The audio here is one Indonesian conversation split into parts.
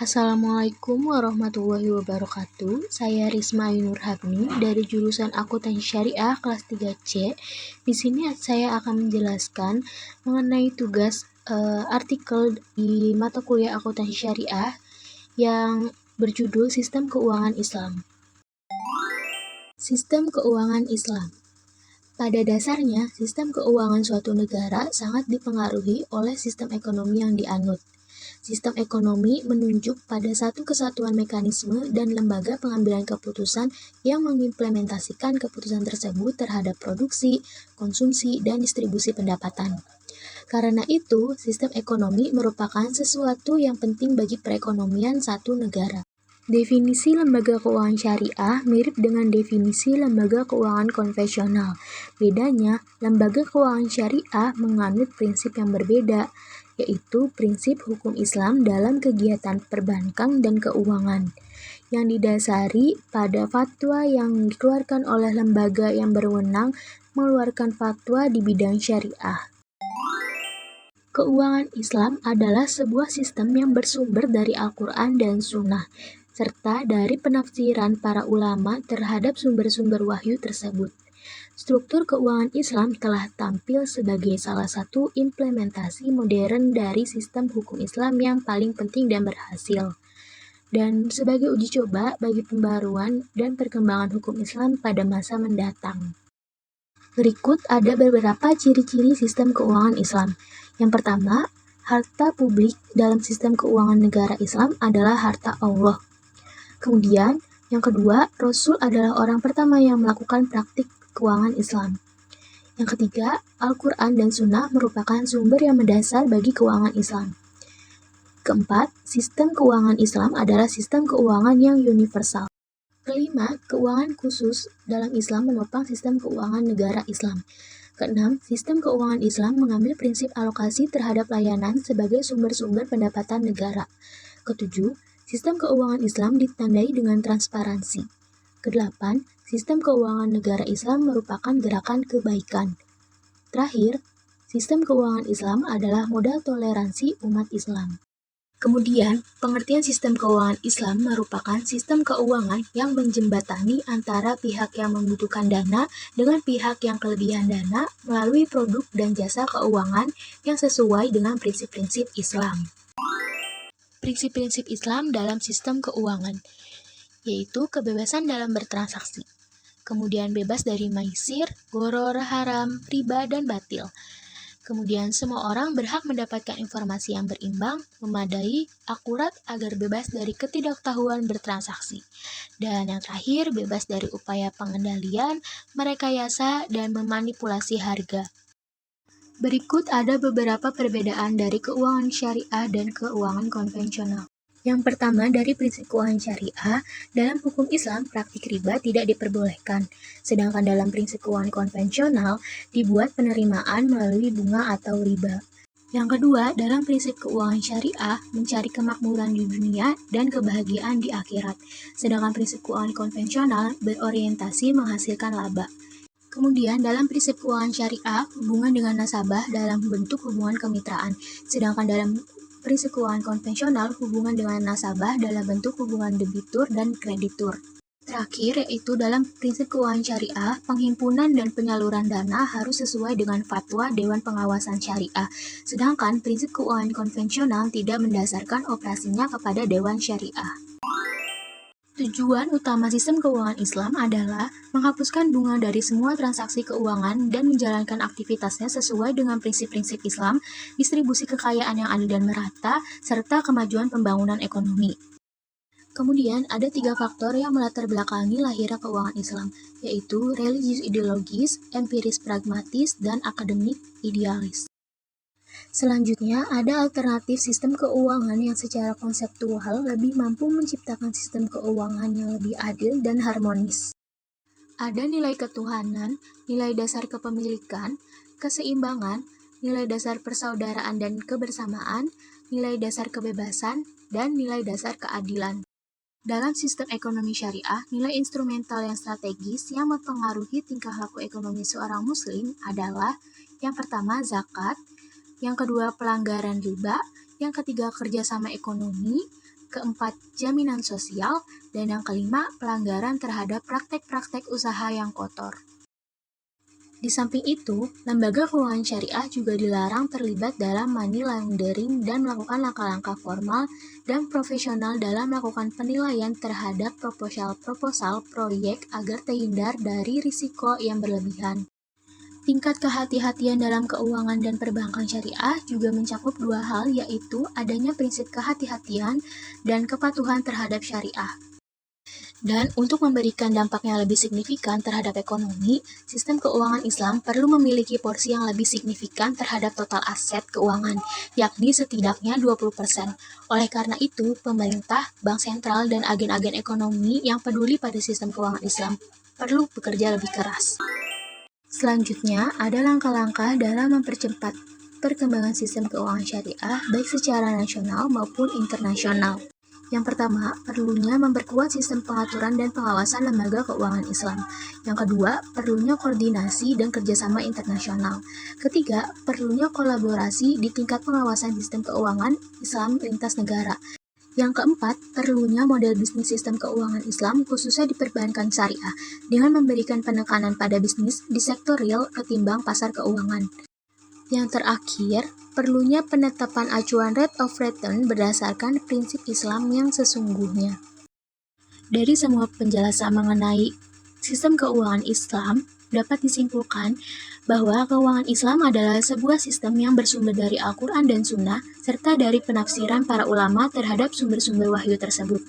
Assalamualaikum warahmatullahi wabarakatuh. Saya Risma Ainur Habni dari jurusan Akuntansi Syariah kelas 3C. Di sini saya akan menjelaskan mengenai tugas artikel di mata kuliah Akuntansi Syariah yang berjudul Sistem Keuangan Islam. Sistem keuangan Islam. Pada dasarnya, sistem keuangan suatu negara sangat dipengaruhi oleh sistem ekonomi yang dianut. Sistem ekonomi menunjuk pada satu kesatuan mekanisme dan lembaga pengambilan keputusan yang mengimplementasikan keputusan tersebut terhadap produksi, konsumsi, dan distribusi pendapatan. Karena itu, sistem ekonomi merupakan sesuatu yang penting bagi perekonomian satu negara. Definisi lembaga keuangan syariah mirip dengan definisi lembaga keuangan konvensional. Bedanya, lembaga keuangan syariah menganut prinsip yang berbeda, yaitu prinsip hukum Islam dalam kegiatan perbankan dan keuangan, yang didasari pada fatwa yang dikeluarkan oleh lembaga yang berwenang mengeluarkan fatwa di bidang syariah. Keuangan Islam adalah sebuah sistem yang bersumber dari Al-Quran dan Sunnah, serta dari penafsiran para ulama terhadap sumber-sumber wahyu tersebut. Struktur keuangan Islam telah tampil sebagai salah satu implementasi modern dari sistem hukum Islam yang paling penting dan berhasil, dan sebagai uji coba bagi pembaruan dan perkembangan hukum Islam pada masa mendatang. Berikut ada beberapa ciri-ciri sistem keuangan Islam. Yang pertama, harta publik dalam sistem keuangan negara Islam adalah harta Allah. Kemudian, yang kedua, Rasul adalah orang pertama yang melakukan praktik keuangan Islam. Yang ketiga, Al-Quran dan Sunnah merupakan sumber yang mendasar bagi keuangan Islam. Keempat, sistem keuangan Islam adalah sistem keuangan yang universal. Kelima, keuangan khusus dalam Islam menopang sistem keuangan negara Islam. Keenam, sistem keuangan Islam mengambil prinsip alokasi terhadap layanan sebagai sumber-sumber pendapatan negara. Ketujuh, sistem keuangan Islam ditandai dengan transparansi. Kedelapan, sistem keuangan negara Islam merupakan gerakan kebaikan. Terakhir, sistem keuangan Islam adalah modal toleransi umat Islam. Kemudian, pengertian sistem keuangan Islam merupakan sistem keuangan yang menjembatani antara pihak yang membutuhkan dana dengan pihak yang kelebihan dana melalui produk dan jasa keuangan yang sesuai dengan prinsip-prinsip Islam. Prinsip-prinsip Islam dalam sistem keuangan, yaitu kebebasan dalam bertransaksi, kemudian bebas dari maisir, gharar, haram, riba, dan batil. Kemudian semua orang berhak mendapatkan informasi yang berimbang, memadai, akurat agar bebas dari ketidaktahuan bertransaksi. Dan yang terakhir, bebas dari upaya pengendalian, merekayasa, dan memanipulasi harga. Berikut ada beberapa perbedaan dari keuangan syariah dan keuangan konvensional. Yang pertama, dari prinsip keuangan syariah, dalam hukum Islam praktik riba tidak diperbolehkan, sedangkan dalam prinsip keuangan konvensional dibuat penerimaan melalui bunga atau riba. Yang kedua, dalam prinsip keuangan syariah mencari kemakmuran di dunia dan kebahagiaan di akhirat, sedangkan prinsip keuangan konvensional berorientasi menghasilkan laba. Kemudian, dalam prinsip keuangan syariah, hubungan dengan nasabah dalam bentuk hubungan kemitraan, sedangkan dalam prinsip keuangan konvensional, hubungan dengan nasabah dalam bentuk hubungan debitur dan kreditur. Terakhir, yaitu dalam prinsip keuangan syariah, penghimpunan dan penyaluran dana harus sesuai dengan fatwa Dewan Pengawasan Syariah, sedangkan prinsip keuangan konvensional tidak mendasarkan operasinya kepada Dewan Syariah. Tujuan utama sistem keuangan Islam adalah menghapuskan bunga dari semua transaksi keuangan dan menjalankan aktivitasnya sesuai dengan prinsip-prinsip Islam, distribusi kekayaan yang adil dan merata, serta kemajuan pembangunan ekonomi. Kemudian, ada 3 faktor yang melatar belakangi lahirnya keuangan Islam, yaitu religius ideologis, empiris pragmatis, dan akademik idealis. Selanjutnya, ada alternatif sistem keuangan yang secara konseptual lebih mampu menciptakan sistem keuangan yang lebih adil dan harmonis. Ada nilai ketuhanan, nilai dasar kepemilikan, keseimbangan, nilai dasar persaudaraan dan kebersamaan, nilai dasar kebebasan, dan nilai dasar keadilan. Dalam sistem ekonomi syariah, nilai instrumental yang strategis yang mempengaruhi tingkah laku ekonomi seorang muslim adalah yang pertama zakat, yang kedua pelanggaran riba, yang ketiga kerjasama ekonomi, keempat, jaminan sosial, dan yang kelima, pelanggaran terhadap praktek-praktek usaha yang kotor. Di samping itu, lembaga keuangan syariah juga dilarang terlibat dalam money laundering dan melakukan langkah-langkah formal dan profesional dalam melakukan penilaian terhadap proposal proyek agar terhindar dari risiko yang berlebihan. Tingkat kehati-hatian dalam keuangan dan perbankan syariah juga mencakup dua hal, yaitu adanya prinsip kehati-hatian dan kepatuhan terhadap syariah. Dan untuk memberikan dampak yang lebih signifikan terhadap ekonomi, sistem keuangan Islam perlu memiliki porsi yang lebih signifikan terhadap total aset keuangan, yakni setidaknya 20%. Oleh karena itu, pemerintah, bank sentral, dan agen-agen ekonomi yang peduli pada sistem keuangan Islam perlu bekerja lebih keras. Selanjutnya, ada langkah-langkah dalam mempercepat perkembangan sistem keuangan syariah baik secara nasional maupun internasional. Yang pertama, perlunya memperkuat sistem pengaturan dan pengawasan lembaga keuangan Islam. Yang kedua, perlunya koordinasi dan kerjasama internasional. Ketiga, perlunya kolaborasi di tingkat pengawasan sistem keuangan Islam lintas negara. Yang keempat, perlunya model bisnis sistem keuangan Islam khususnya di perbankan syariah dengan memberikan penekanan pada bisnis di sektor real ketimbang pasar keuangan. Yang terakhir, perlunya penetapan acuan rate of return berdasarkan prinsip Islam yang sesungguhnya. Dari semua penjelasan mengenai sistem keuangan Islam, dapat disimpulkan bahwa keuangan Islam adalah sebuah sistem yang bersumber dari Al-Quran dan Sunnah, serta dari penafsiran para ulama terhadap sumber-sumber wahyu tersebut.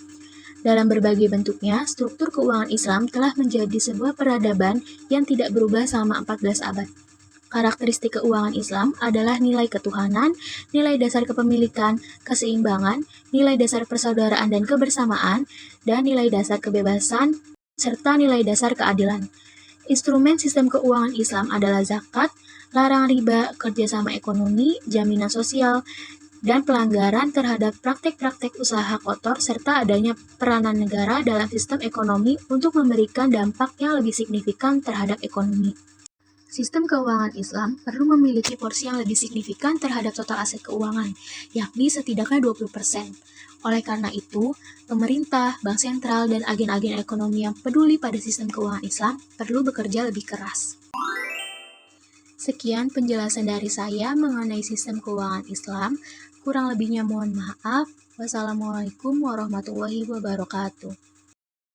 Dalam berbagai bentuknya, struktur keuangan Islam telah menjadi sebuah peradaban yang tidak berubah selama 14 abad. Karakteristik keuangan Islam adalah nilai ketuhanan, nilai dasar kepemilikan, keseimbangan, nilai dasar persaudaraan dan kebersamaan, dan nilai dasar kebebasan, serta nilai dasar keadilan. Instrumen sistem keuangan Islam adalah zakat, larangan riba, kerjasama ekonomi, jaminan sosial, dan pelanggaran terhadap praktek-praktek usaha kotor serta adanya peranan negara dalam sistem ekonomi untuk memberikan dampak yang lebih signifikan terhadap ekonomi. Sistem keuangan Islam perlu memiliki porsi yang lebih signifikan terhadap total aset keuangan, yakni setidaknya 20%. Oleh karena itu, pemerintah, bank sentral, dan agen-agen ekonomi yang peduli pada sistem keuangan Islam perlu bekerja lebih keras. Sekian penjelasan dari saya mengenai sistem keuangan Islam. Kurang lebihnya mohon maaf. Wassalamualaikum warahmatullahi wabarakatuh.